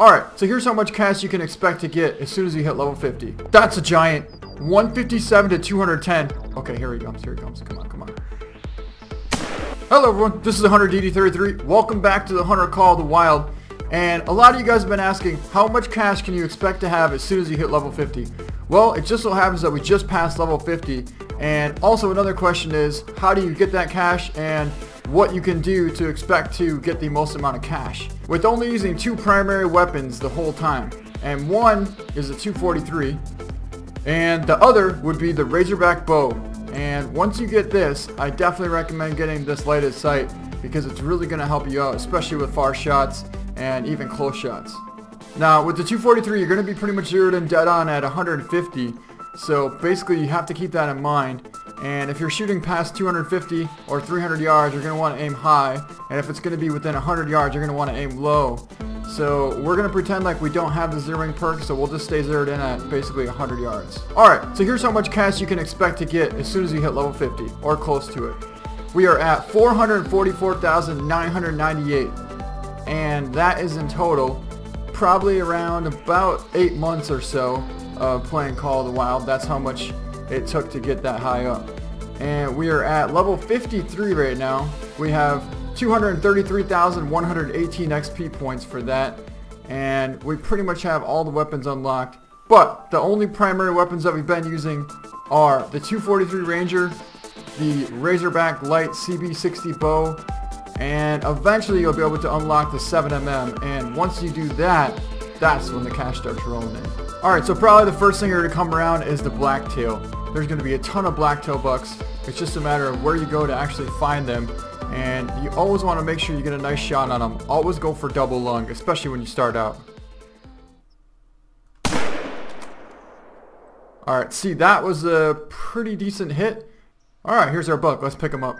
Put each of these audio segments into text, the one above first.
Alright, so here's how much cash you can expect to get as soon as you hit level 50. That's a giant. 157 to 210. Okay, here he comes. Here he comes. Come on, come on. Hello everyone, this is the Hunter DD33. Welcome back to the Hunter Call of the Wild. And a lot of you guys have been asking, how much cash can you expect to have as soon as you hit level 50? Well, it just so happens that we just passed level 50. And also another question is, how do you get that cash and what you can do to expect to get the most amount of cash? With only using two primary weapons the whole time. And one is a 243. And the other would be the Razorback bow. And once you get this, I definitely recommend getting this lighted sight because it's really going to help you out, especially with far shots and even close shots. Now with the 243, you're going to be pretty much zeroed in dead on at 150. So basically you have to keep that in mind. And if you're shooting past 250 or 300 yards, you're going to want to aim high. And if it's going to be within 100 yards, you're going to want to aim low. So we're going to pretend like we don't have the zeroing perk, so we'll just stay zeroed in at basically 100 yards. Alright, so here's how much cash you can expect to get as soon as you hit level 50, or close to it. We are at 444,998, and that is in total probably around about 8 months or so of playing Call of the Wild. That's how much it took to get that high up. And we are at level 53 right now. We have 233,118 XP points for that, and we pretty much have all the weapons unlocked. But the only primary weapons that we've been using are the 243 Ranger, the Razorback Light CB60 bow, and eventually you'll be able to unlock the 7mm, and once you do that, that's when the cash starts rolling in. Alright, so probably the first thing you're going to come around is the blacktail. There's going to be a ton of blacktail bucks. It's just a matter of where you go to actually find them. And you always want to make sure you get a nice shot on them. Always go for double lung, especially when you start out. Alright, see, that was a pretty decent hit. Alright, here's our buck. Let's pick him up.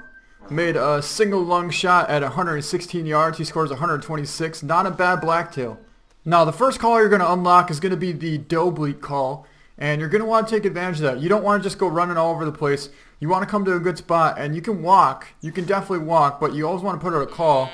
Made a single lung shot at 116 yards. He scores 126. Not a bad blacktail. Now, the first call you're going to unlock is going to be the doe bleat call. And you're going to want to take advantage of that. You don't want to just go running all over the place. You want to come to a good spot, and you can walk. You can definitely walk, but you always want to put out a call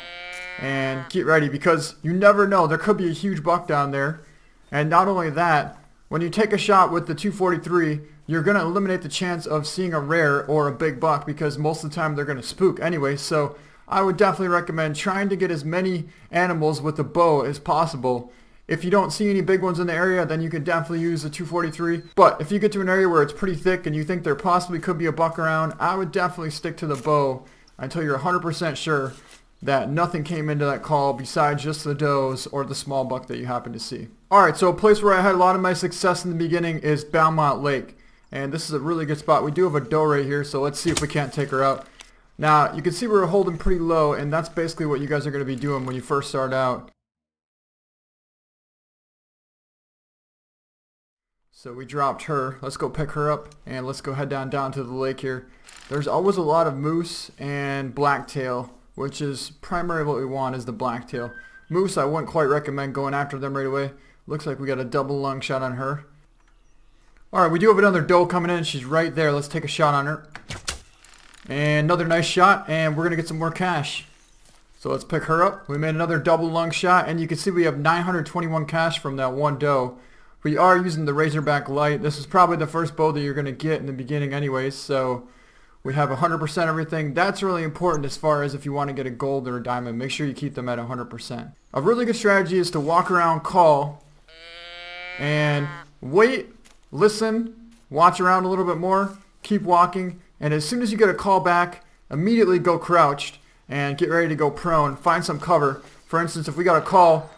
and get ready because you never know. There could be a huge buck down there. And not only that, when you take a shot with the 243, you're going to eliminate the chance of seeing a rare or a big buck because most of the time they're going to spook anyway. So I would definitely recommend trying to get as many animals with the bow as possible. If you don't see any big ones in the area, then you can definitely use the 243. But if you get to an area where it's pretty thick and you think there possibly could be a buck around, I would definitely stick to the bow until you're 100% sure that nothing came into that call besides just the does or the small buck that you happen to see. Alright, so a place where I had a lot of my success in the beginning is Belmont Lake. And this is a really good spot. We do have a doe right here, so let's see if we can't take her out. Now, you can see we're holding pretty low, and that's basically what you guys are going to be doing when you first start out. So we dropped her. Let's go pick her up and let's go head down to the lake here. There's always a lot of moose and blacktail, which is primarily what we want is the blacktail. Moose, I wouldn't quite recommend going after them right away. Looks like we got a double lung shot on her. Alright, we do have another doe coming in. She's right there. Let's take a shot on her. And another nice shot, and we're going to get some more cash. So let's pick her up. We made another double lung shot, and you can see we have 921 cash from that one doe. We are using the Razorback Light. This is probably the first bow that you're going to get in the beginning anyways, so we have 100% everything. That's really important as far as if you want to get a gold or a diamond. Make sure you keep them at 100%. A really good strategy is to walk around, call, and wait, listen, watch around a little bit more, keep walking, and as soon as you get a call back, immediately go crouched and get ready to go prone. Find some cover. For instance, if we got a call,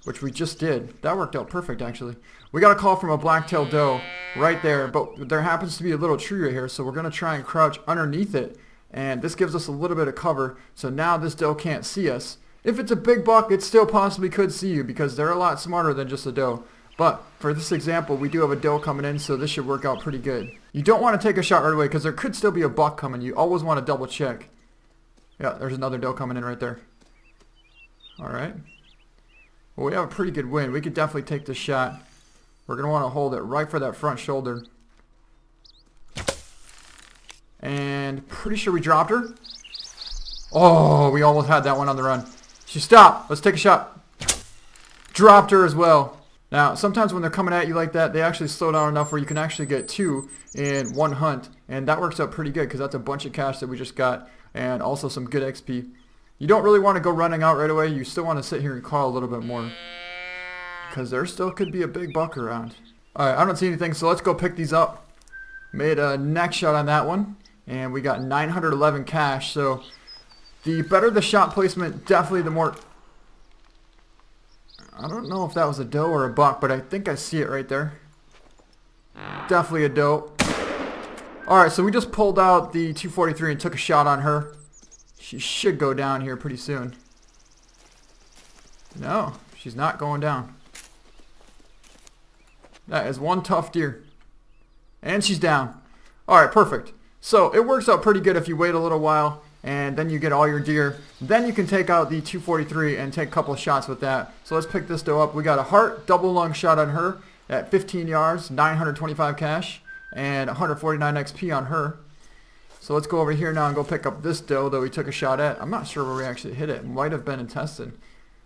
which we just did. That worked out perfect, actually. We got a call from a blacktail doe right there, but there happens to be a little tree right here, so we're going to try and crouch underneath it, and this gives us a little bit of cover, so now this doe can't see us. If it's a big buck, it still possibly could see you because they're a lot smarter than just a doe. But for this example, we do have a doe coming in, so this should work out pretty good. You don't want to take a shot right away because there could still be a buck coming. You always want to double check. Yeah, there's another doe coming in right there. Alright. Well, we have a pretty good wind. We could definitely take this shot. We're going to want to hold it right for that front shoulder. And pretty sure we dropped her. Oh, we almost had that one on the run. She stopped. Let's take a shot. Dropped her as well. Now, sometimes when they're coming at you like that, they actually slow down enough where you can actually get 2 in one hunt. And that works out pretty good because that's a bunch of cash that we just got and also some good XP. You don't really want to go running out right away. You still want to sit here and call a little bit more because there still could be a big buck around. Alright, I don't see anything, so let's go pick these up. Made a neck shot on that one, and we got 911 cash. So the better the shot placement, definitely the more... I don't know if that was a doe or a buck, but I think I see it right there. Definitely a doe. Alright, so we just pulled out the 243 and took a shot on her. She should go down here pretty soon. No, she's not going down. That is one tough deer. And she's down. Alright, perfect. So it works out pretty good if you wait a little while and then you get all your deer. Then you can take out the 243 and take a couple of shots with that. So let's pick this doe up. We got a heart double lung shot on her at 15 yards, 925 cash, and 149 XP on her. So let's go over here now and go pick up this doe that we took a shot at. I'm not sure where we actually hit it. It might have been intestine.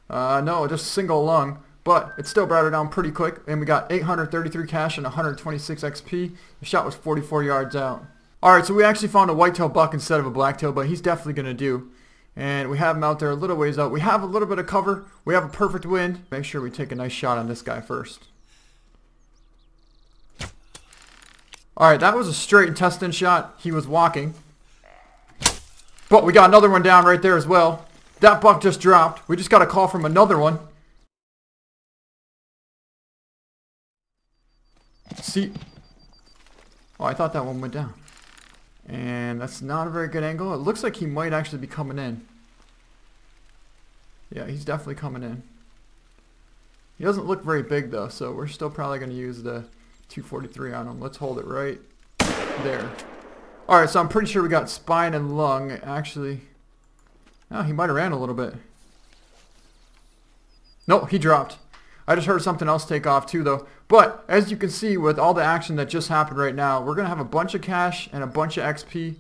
No, just single lung. But it still brought her down pretty quick. And we got 833 cash and 126 XP. The shot was 44 yards out. Alright, so we actually found a whitetail buck instead of a blacktail, but he's definitely going to do. And we have him out there a little ways out. We have a little bit of cover. We have a perfect wind. Make sure we take a nice shot on this guy first. Alright, that was a straight intestine shot. He was walking. But we got another one down right there as well. That buck just dropped. We just got a call from another one. See? Oh, I thought that one went down. And that's not a very good angle. It looks like he might actually be coming in. Yeah, he's definitely coming in. He doesn't look very big though, so we're still probably going to use the 243 on him. Let's hold it right there. Alright, so I'm pretty sure we got spine and lung. Actually, oh, he might have ran a little bit. Nope, he dropped. I just heard something else take off too though. But as you can see with all the action that just happened right now, we're going to have a bunch of cash and a bunch of XP.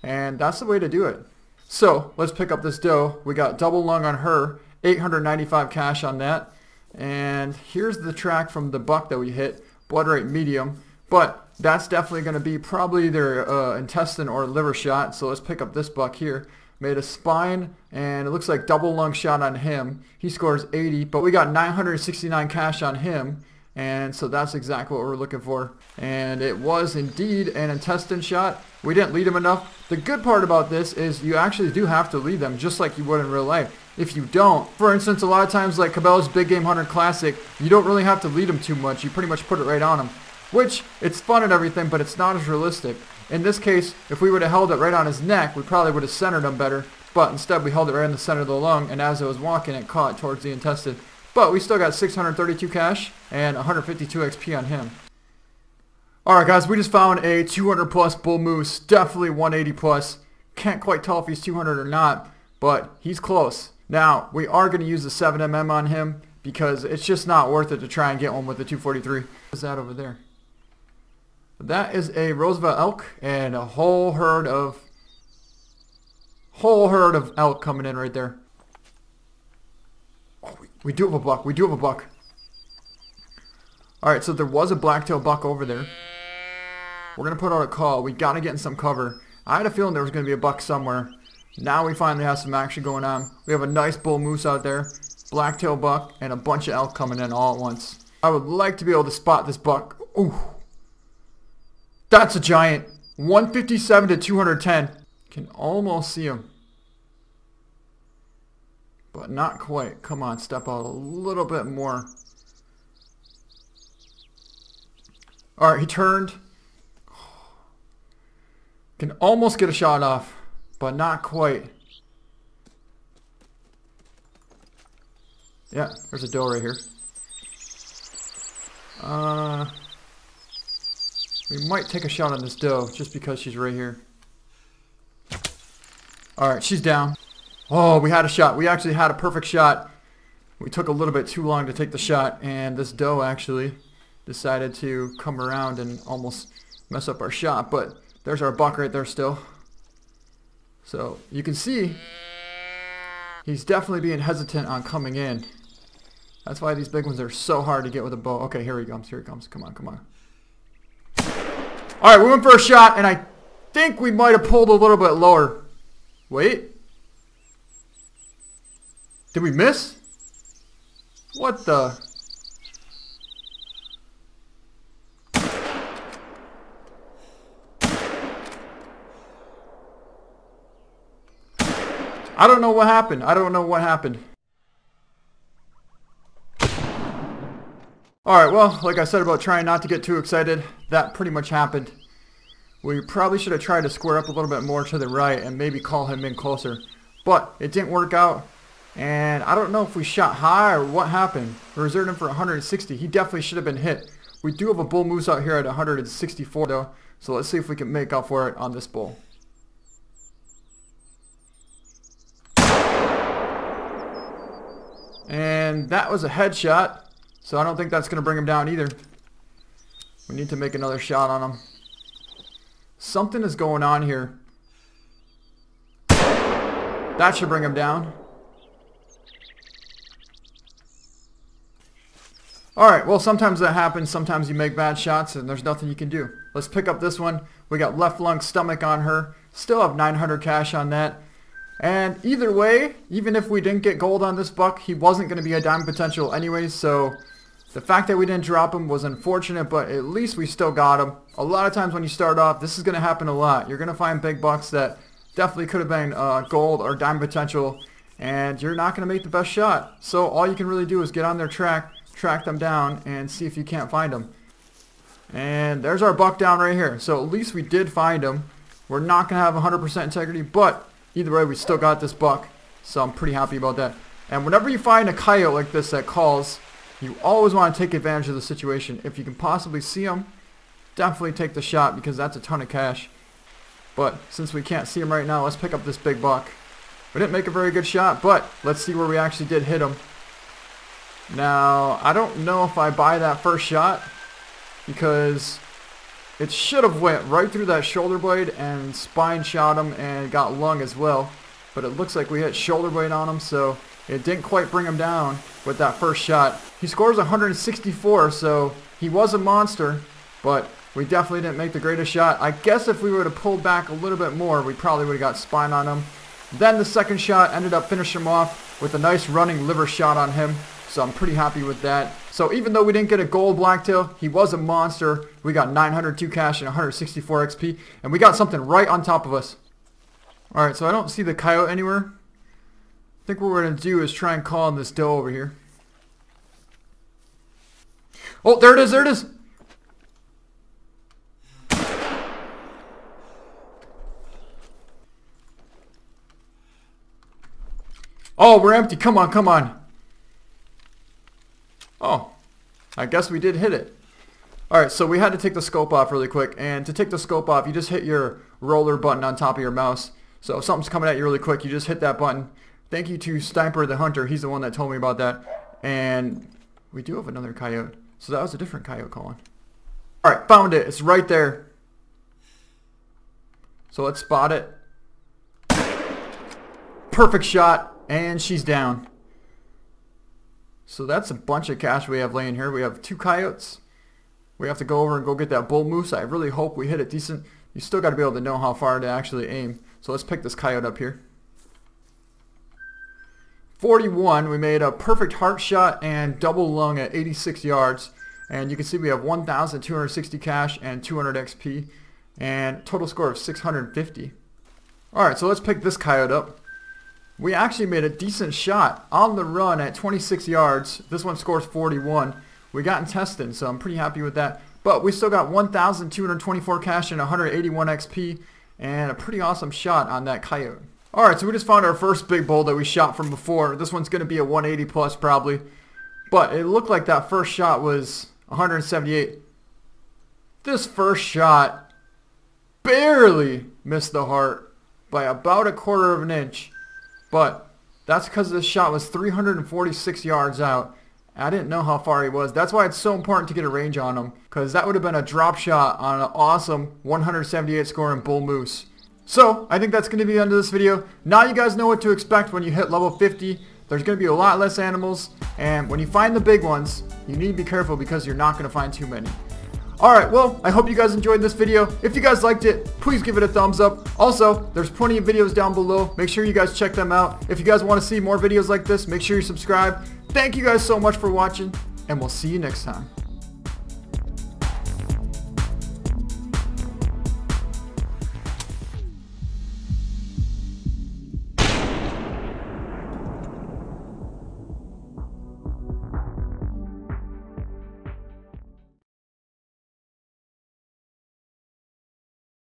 And that's the way to do it. So let's pick up this doe. We got double lung on her. 895 cash on that. And here's the track from the buck that we hit. Blood rate medium. But that's definitely going to be probably either intestine or liver shot. So let's pick up this buck here. Made a spine, and it looks like double lung shot on him. He scores 80, but we got 969 cash on him, and so that's exactly what we're looking for. And it was indeed an intestine shot. We didn't lead him enough. The good part about this is you actually do have to lead them, just like you would in real life. If you don't, for instance, a lot of times like Cabela's Big Game Hunter Classic, you don't really have to lead them too much. You pretty much put it right on them, which it's fun and everything, but it's not as realistic. In this case, if we would have held it right on his neck, we probably would have centered him better. But instead, we held it right in the center of the lung, and as it was walking, it caught towards the intestine. But we still got 632 cash and 152 XP on him. Alright guys, we just found a 200 plus bull moose. Definitely 180 plus. Can't quite tell if he's 200 or not, but he's close. Now, we are going to use the 7mm on him because it's just not worth it to try and get one with the 243. What's that over there? That is a Roosevelt elk and a whole herd of elk coming in right there. Oh, we do have a buck. We do have a buck. Alright, so there was a blacktail buck over there. We're going to put out a call. We got to get in some cover. I had a feeling there was going to be a buck somewhere. Now we finally have some action going on. We have a nice bull moose out there, blacktail buck, and a bunch of elk coming in all at once. I would like to be able to spot this buck. Ooh. That's a giant. 157 to 210. Can almost see him. But not quite. Come on, step out a little bit more. Alright, he turned. Can almost get a shot off, but not quite. Yeah, there's a doe right here. We might take a shot on this doe just because she's right here. Alright, she's down. Oh, we had a shot. We actually had a perfect shot. We took a little bit too long to take the shot, and this doe actually decided to come around and almost mess up our shot, but there's our buck right there still. So you can see he's definitely being hesitant on coming in. That's why these big ones are so hard to get with a bow. Okay, here he comes. Here he comes. Come on, come on. Alright, we went for a shot, and I think we might have pulled a little bit lower. Wait. Did we miss? What the? I don't know what happened. I don't know what happened. Alright, well, like I said about trying not to get too excited, that pretty much happened. We probably should have tried to square up a little bit more to the right and maybe call him in closer. But it didn't work out. And I don't know if we shot high or what happened. We reserved him for 160. He definitely should have been hit. We do have a bull moose out here at 164 though. So let's see if we can make up for it on this bull. And that was a headshot. So I don't think that's going to bring him down either. We need to make another shot on him. Something is going on here. That should bring him down. Alright, well sometimes that happens. Sometimes you make bad shots and there's nothing you can do. Let's pick up this one. We got left lung stomach on her. Still have 900 cash on that. And either way, even if we didn't get gold on this buck, he wasn't going to be a diamond potential anyways, so the fact that we didn't drop him was unfortunate, but at least we still got him. A lot of times when you start off, this is going to happen a lot. You're going to find big bucks that definitely could have been gold or diamond potential, and you're not going to make the best shot. So all you can really do is get on their track, track them down, and see if you can't find them. And there's our buck down right here. So at least we did find him. We're not going to have 100% integrity, but either way, we still got this buck, so I'm pretty happy about that. And whenever you find a coyote like this that calls, you always want to take advantage of the situation. If you can possibly see him, definitely take the shot because that's a ton of cash. But since we can't see him right now, let's pick up this big buck. We didn't make a very good shot, but let's see where we actually did hit him. Now, I don't know if I buy that first shot because it should have went right through that shoulder blade and spine shot him and got lung as well. But it looks like we hit shoulder blade on him, so it didn't quite bring him down with that first shot. He scores 164, so he was a monster, but we definitely didn't make the greatest shot. I guess if we would have pulled back a little bit more, we probably would have got spine on him. Then the second shot ended up finishing him off with a nice running liver shot on him. So I'm pretty happy with that. So even though we didn't get a gold blacktail, he was a monster. We got 902 cash and 164 XP. And we got something right on top of us. Alright, so I don't see the coyote anywhere. I think what we're going to do is try and call on this doe over here. Oh, there it is, there it is. Oh, we're empty. Come on, come on. Oh, I guess we did hit it. Alright, so we had to take the scope off really quick. And to take the scope off, you just hit your roller button on top of your mouse. So if something's coming at you really quick, you just hit that button. Thank you to Sniper the Hunter. He's the one that told me about that. And we do have another coyote. So that was a different coyote calling. Alright, found it. It's right there. So let's spot it. Perfect shot. And she's down. So that's a bunch of cash we have laying here. We have 2 coyotes. We have to go over and go get that bull moose. I really hope we hit it decent. You still got to be able to know how far to actually aim. So let's pick this coyote up here. 41. We made a perfect heart shot and double lung at 86 yards. And you can see we have 1,260 cash and 200 XP. And total score of 650. Alright, so let's pick this coyote up. We actually made a decent shot on the run at 26 yards. This one scores 41. We got intestine, so I'm pretty happy with that. But we still got 1,224 cash and 181 XP. And a pretty awesome shot on that coyote. Alright, so we just found our first big bull that we shot from before. This one's going to be a 180 plus probably. But it looked like that first shot was 178. This first shot barely missed the heart by about 1/4 of an inch. But that's because this shot was 346 yards out. I didn't know how far he was. That's why it's so important to get a range on him, because that would have been a drop shot on an awesome 178 scoring bull moose. So I think that's going to be the end of this video. Now you guys know what to expect when you hit level 50. there's going to be a lot less animals, and when you find the big ones, you need to be careful because you're not going to find too many. Alright, well, I hope you guys enjoyed this video. If you guys liked it, please give it a thumbs up. Also, there's plenty of videos down below. Make sure you guys check them out. If you guys want to see more videos like this, make sure you subscribe. Thank you guys so much for watching, and we'll see you next time.